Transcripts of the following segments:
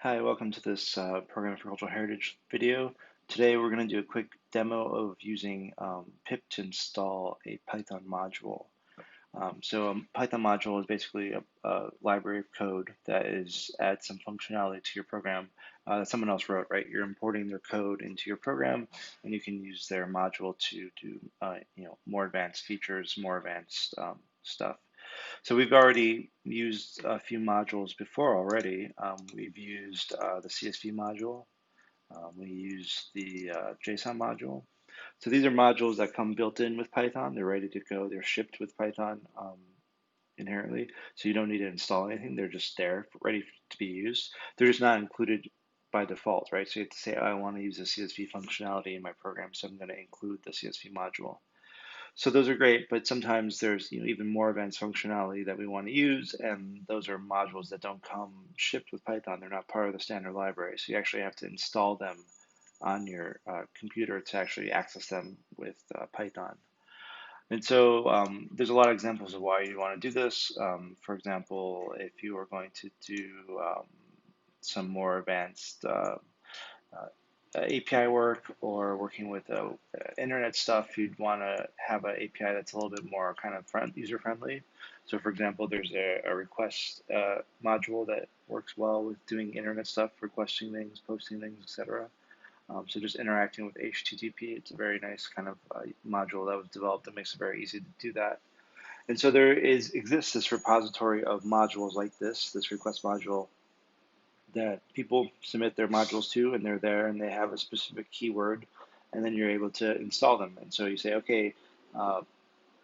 Hi, welcome to this Program for Cultural Heritage video. Today we're going to do a quick demo of using PIP to install a Python module. So a Python module is basically a library of code that adds some functionality to your program that someone else wrote, right? You're importing their code into your program, and you can use their module to do more advanced features, more advanced stuff. So we've already used a few modules before already. We've used the CSV module. We use the JSON module. So these are modules that come built in with Python. They're ready to go. They're shipped with Python inherently. So you don't need to install anything. They're just there, ready to be used. They're just not included by default, right? So you have to say, I want to use the CSV functionality in my program, so I'm going to include the CSV module. So those are great, but sometimes there's even more advanced functionality that we want to use, and those are modules that don't come shipped with Python. They're not part of the standard library, so you actually have to install them on your computer to actually access them with Python. And so there's a lot of examples of why you want to do this. For example, if you are going to do some more advanced API work or working with internet stuff, you'd want to have an API that's a little bit more kind of user friendly. So, for example, there's a request module that works well with doing internet stuff, requesting things, posting things, etc. So just interacting with HTTP, it's a very nice kind of module that was developed that makes it very easy to do that. And so exists this repository of modules like this request module that people submit their modules to, and they're there, and they have a specific keyword, and then you're able to install them. And so you say, okay, uh,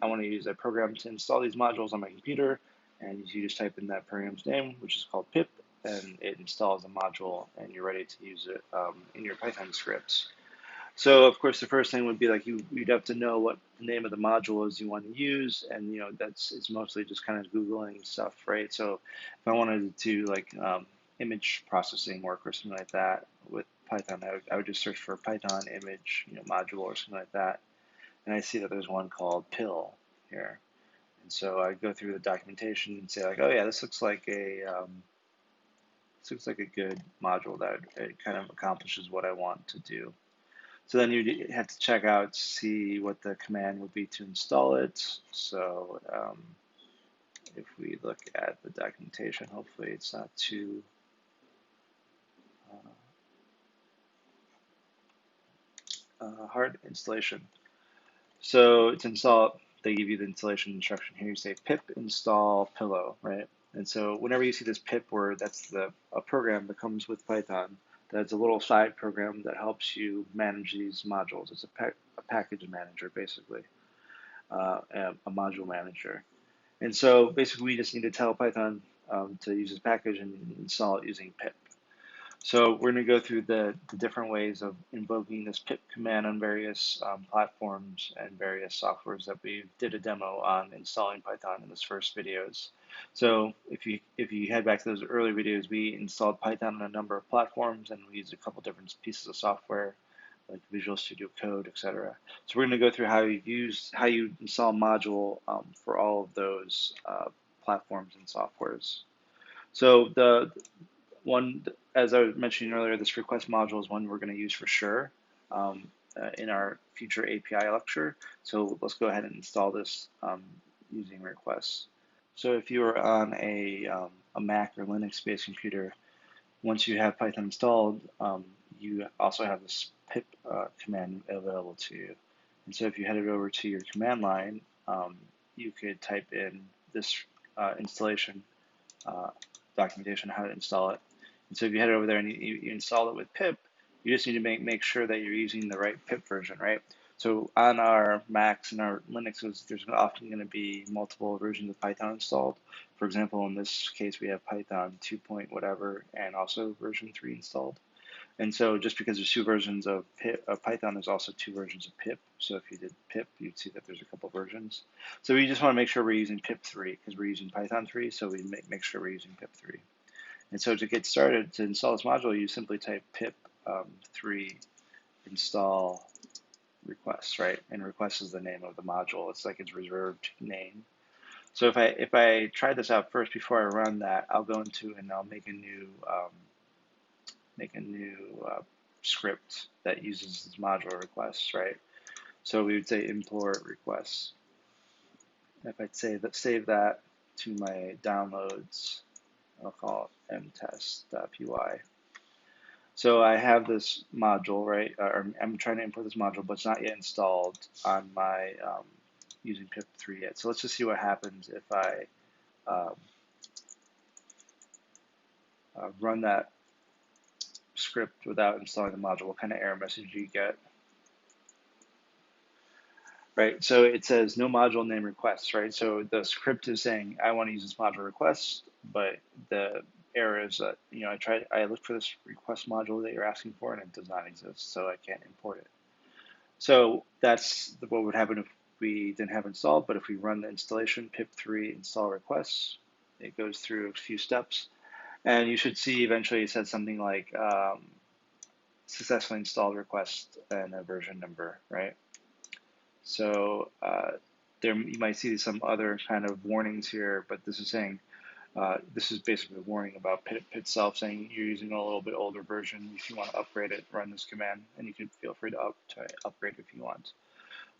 I want to use a program to install these modules on my computer, and you just type in that program's name, which is called PIP, and it installs a module, and you're ready to use it in your Python scripts. So of course the first thing would be like you'd have to know what the name of the module is you want to use, and it's mostly just kind of Googling stuff, right? So if I wanted to do like image processing work or something like that with Python, I would just search for Python image module or something like that, and I see that there's one called pill here, and so I go through the documentation and say like, oh yeah, this looks like a good module that it kind of accomplishes what I want to do. So then you have to check out, see what the command would be to install it. So if we look at the documentation, hopefully it's not too hard installation. So to install, they give you the installation instruction here. You say pip install pillow, right? And so whenever you see this pip word, that's a program that comes with Python. That's a little side program that helps you manage these modules. It's a package manager, basically, a module manager. And so basically we just need to tell Python to use this package and install it using pip. So we're going to go through the different ways of invoking this pip command on various platforms and various softwares that we did a demo on installing Python in this first videos. So if you head back to those early videos, we installed Python on a number of platforms, and we used a couple different pieces of software like Visual Studio Code, etc. So we're going to go through how you install a module for all of those platforms and softwares. So the one, as I was mentioning earlier, this request module is one we're going to use for sure in our future API lecture. So let's go ahead and install this using requests. So if you are on a Mac or Linux-based computer, once you have Python installed, you also have this pip command available to you. And so if you headed over to your command line, you could type in this installation documentation, how to install it. And so if you head over there and you install it with pip, you just need to make sure that you're using the right pip version, right? So on our Macs and our Linuxes, there's often going to be multiple versions of Python installed. For example, in this case, we have Python 2 point whatever and also version 3 installed. And so just because there's two versions of Python, there's also two versions of pip. So if you did pip, you'd see that there's a couple versions. So we just want to make sure we're using pip 3 because we're using Python 3, so we make sure we're using pip 3. And so to get started, to install this module, you simply type pip 3 install request, right? And request is the name of the module. It's like its reserved name. So if I try this out first before I run that, I'll go into and I'll make a new make a new script that uses this module requests, right? So we would say import requests. If I'd save that to my downloads, I'll call it mtest.py. So I have this module, right? Or I'm trying to import this module, but it's not yet installed on my using pip3 yet. So let's just see what happens if I um, run that script without installing the module. What kind of error message do you get? Right, so it says no module name requests, right? So the script is saying I want to use this module request, but the error is that I looked for this request module that you're asking for and it does not exist, so I can't import it. So that's what would happen if we didn't have installed, but if we run the installation pip3 install requests, it goes through a few steps, and you should see eventually it says something like successfully installed request and a version number, right? So you might see some other kind of warnings here, but this is saying this is basically a warning about PIP itself, saying you're using a little bit older version. If you want to upgrade it, run this command, and you can feel free to upgrade if you want.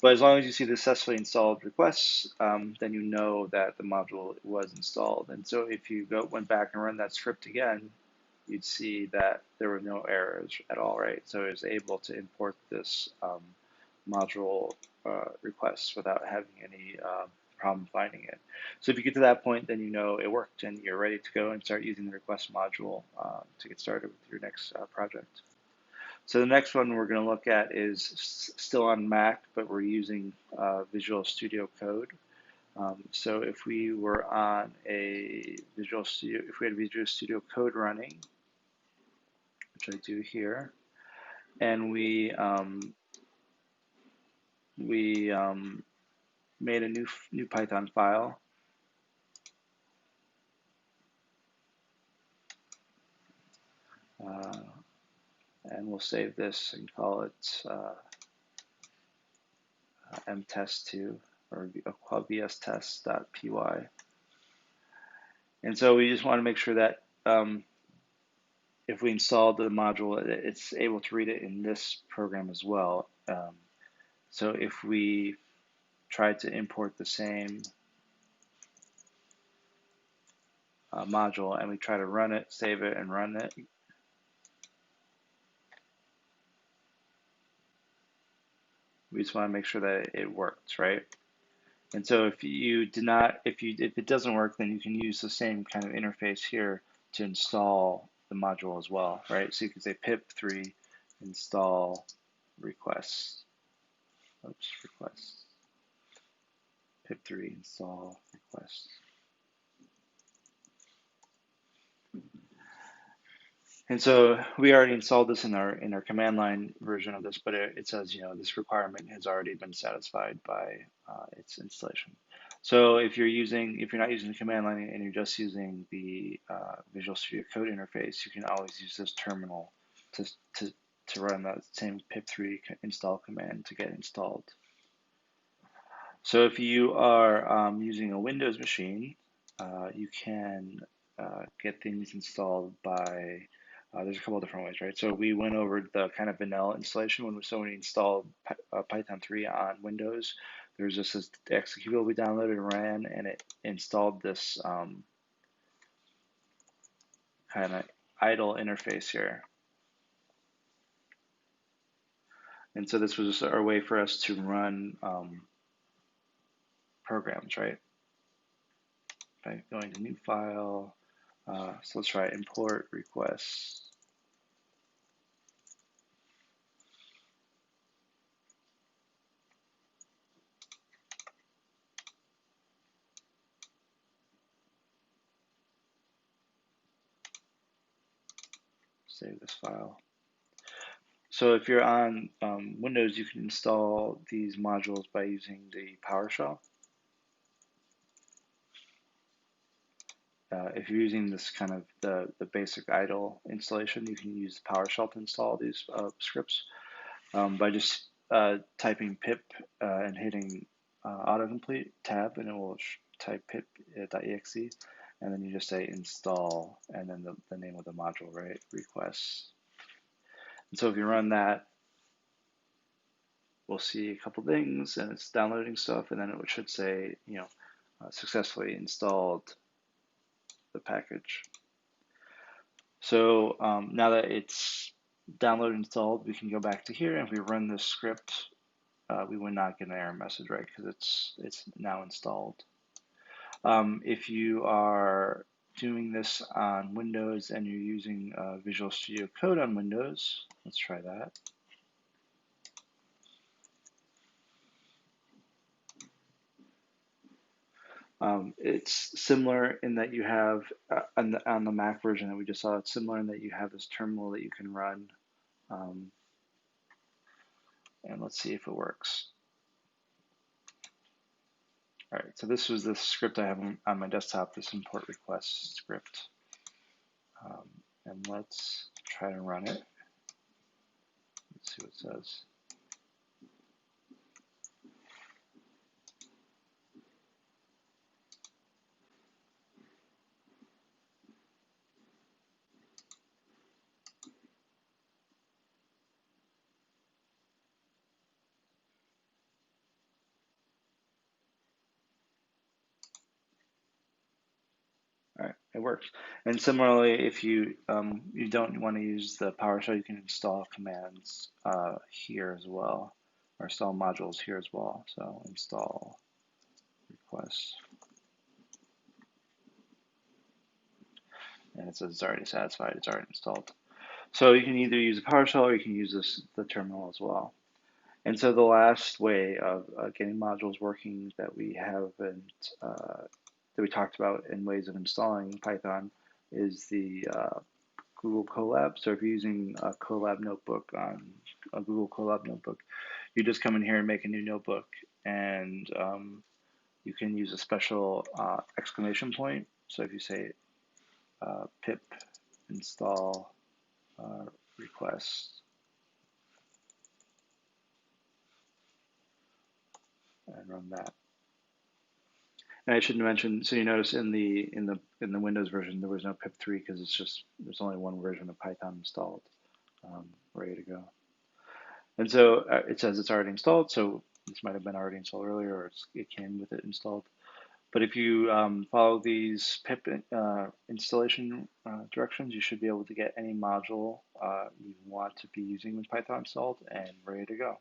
But as long as you see the successfully installed requests, then you know that the module was installed. And so if you went back and run that script again, you'd see that there were no errors at all, right? So it was able to import this module requests without having any problem finding it. So if you get to that point, then you know it worked and you're ready to go and start using the request module to get started with your next project. So the next one we're going to look at is still on Mac, but we're using Visual Studio Code. So if we were on a if we had Visual Studio Code running, which I do here, and we made a new Python file. And we'll save this and call it mtest2 or call vstest.py. And so we just want to make sure that if we install the module, it's able to read it in this program as well. So if we try to import the same module and we try to run it, save it, and run it, we just want to make sure that it works, right? And so if it doesn't work, then you can use the same kind of interface here to install the module as well, right? So you can say pip3 install requests. Oops, requests. Pip3 install requests. And so we already installed this in our command line version of this, but it says this requirement has already been satisfied by its installation. So if you're not using the command line and you're just using the Visual Studio Code interface, you can always use this terminal to run that same pip3 install command to get installed. So if you are using a Windows machine, you can get things installed by there's a couple of different ways, right? So we went over the kind of vanilla installation when we installed Python 3 on Windows. There's just this executable we downloaded and ran, and it installed this kind of idle interface here. And so this was just our way for us to run programs, right? By going to new file, so let's try import requests. Save this file. So if you're on Windows, you can install these modules by using the PowerShell. If you're using this kind of the basic idle installation, you can use PowerShell to install these scripts by just typing pip and hitting autocomplete tab, and it will type pip.exe, and then you just say install, and then the name of the module, right? Requests. So if you run that, we'll see a couple things, and it's downloading stuff, and then it should say, successfully installed the package. So now that it's downloaded and installed, we can go back to here, and if we run this script, we would not get an error message, right? Because it's now installed. If you are doing this on Windows and you're using Visual Studio Code on Windows, let's try that. It's similar in that you have on the Mac version that we just saw. It's similar in that you have this terminal that you can run, um, and let's see if it works. All right, so this was the script I have on my desktop, this import request script, and let's try to run it. Let's see what it says. All right, it works. And similarly, if you you don't want to use the PowerShell, you can install commands here as well, or install modules here as well. So install request, and it says it's already satisfied, it's already installed. So you can either use the PowerShell or you can use the terminal as well. And so the last way of getting modules working that we haven't that we talked about in ways of installing Python is the Google Colab. So if you're using a Colab notebook on a Google Colab notebook, you just come in here and make a new notebook, and you can use a special exclamation point. So if you say pip install request and run that. And I should mention, so you notice in the Windows version there was no pip3 because there's only one version of Python installed, ready to go. And so it says it's already installed. So this might have been already installed earlier, or it came with it installed. But if you follow these pip installation directions, you should be able to get any module you want to be using with Python installed and ready to go.